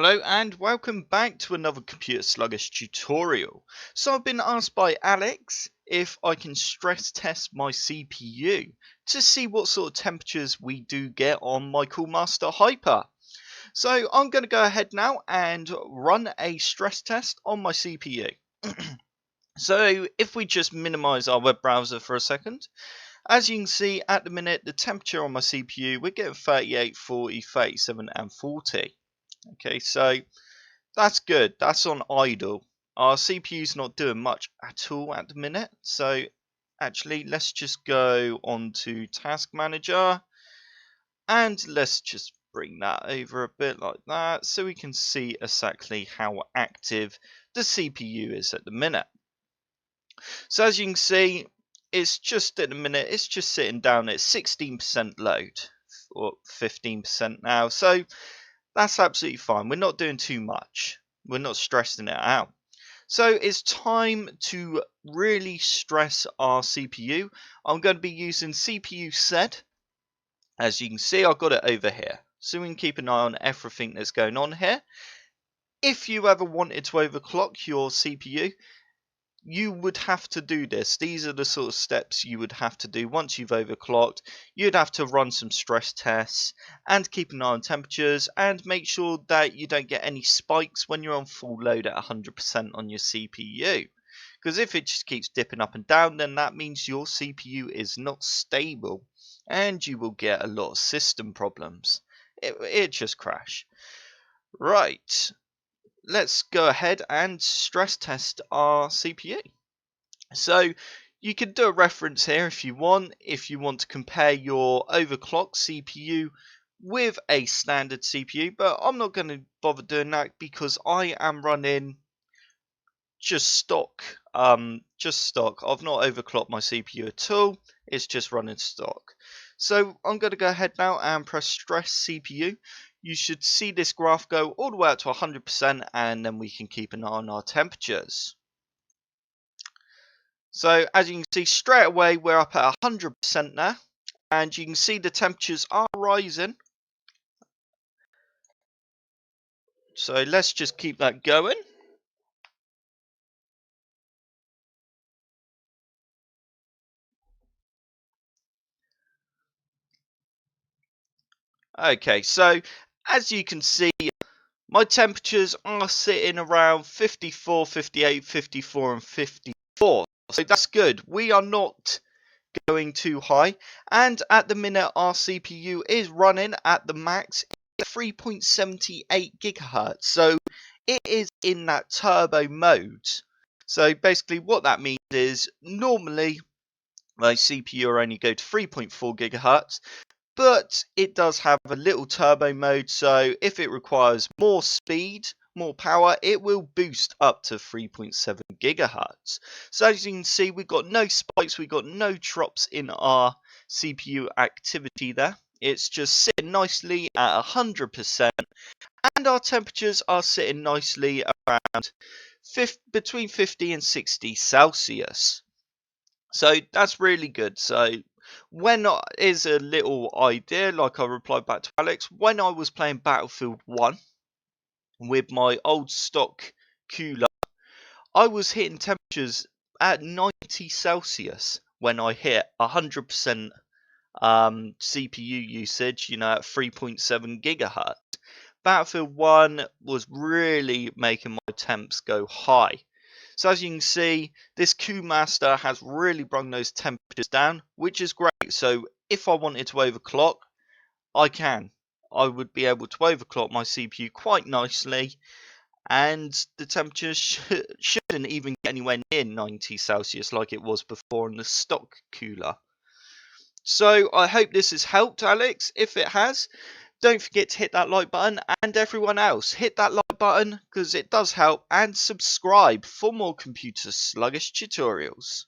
Hello and welcome back to another computer sluggish tutorial. So I've been asked by Alex if I can stress test my CPU to see what sort of temperatures we do get on my Coolmaster Hyper. So I'm going to go ahead now and run a stress test on my CPU. So if we just minimize our web browser for a second, as you can see at the minute the temperature on my CPU, we're getting 38, 40, 37 and 40. Okay, so that's good. That's on idle. Our CPU's not doing much at all at the minute. So actually, let's just go on to Task Manager. And let's just bring that over a bit like that. So we can see exactly how active the CPU is at the minute. So as you can see, it's just at the minute, it's just sitting down at 16% load. Or 15% now. So that's absolutely fine. We're not doing too much. We're not stressing it out. So it's time to really stress our CPU. I'm going to be using CPU set. As you can see, I've got it over here. So we can keep an eye on everything that's going on here. If you ever wanted to overclock your CPU, you would have to do this. These are the sort of steps you would have to do once you've overclocked. You'd have to run some stress tests and keep an eye on temperatures and make sure that you don't get any spikes when you're on full load at 100% on your CPU. Because if it just keeps dipping up and down, then that means your CPU is not stable and you will get a lot of system problems. It just crash. Right. Let's go ahead and stress test our CPU. So you can do a reference here if you want to compare your overclocked CPU with a standard CPU, but I'm not going to bother doing that because I am running just stock. I've not overclocked my CPU at all. It's just running stock. So I'm going to go ahead now and press stress CPU. You should see this graph go all the way up to 100%, and then we can keep an eye on our temperatures. So as you can see straight away, we're up at 100% now, and you can see the temperatures are rising. So let's just keep that going. Okay, so as you can see, my temperatures are sitting around 54, 58, 54 and 54. So that's good. We are not going too high. And at the minute, our CPU is running at the max 3.78 gigahertz. So it is in that turbo mode. So basically what that means is normally my CPU will only go to 3.4 gigahertz. But it does have a little turbo mode, so if it requires more speed, more power, it will boost up to 3.7 gigahertz. So as you can see, we've got no spikes, we've got no drops in our CPU activity there. It's just sitting nicely at 100%, and our temperatures are sitting nicely around between 50 and 60 Celsius. So that's really good. So when is a little idea, like I replied back to Alex, when I was playing Battlefield 1 with my old stock cooler, I was hitting temperatures at 90 Celsius when I hit 100% CPU usage, at 3.7 gigahertz. Battlefield 1 was really making my temps go high. So as you can see, this Coolmaster has really brought those temperatures down, which is great. So if I wanted to overclock, I can. I would be able to overclock my CPU quite nicely, and the temperature shouldn't even get anywhere near 90 Celsius like it was before in the stock cooler. So I hope this has helped, Alex. If it has, don't forget to hit that like button, and everyone else, hit that like button because it does help, and subscribe for more computer sluggish tutorials.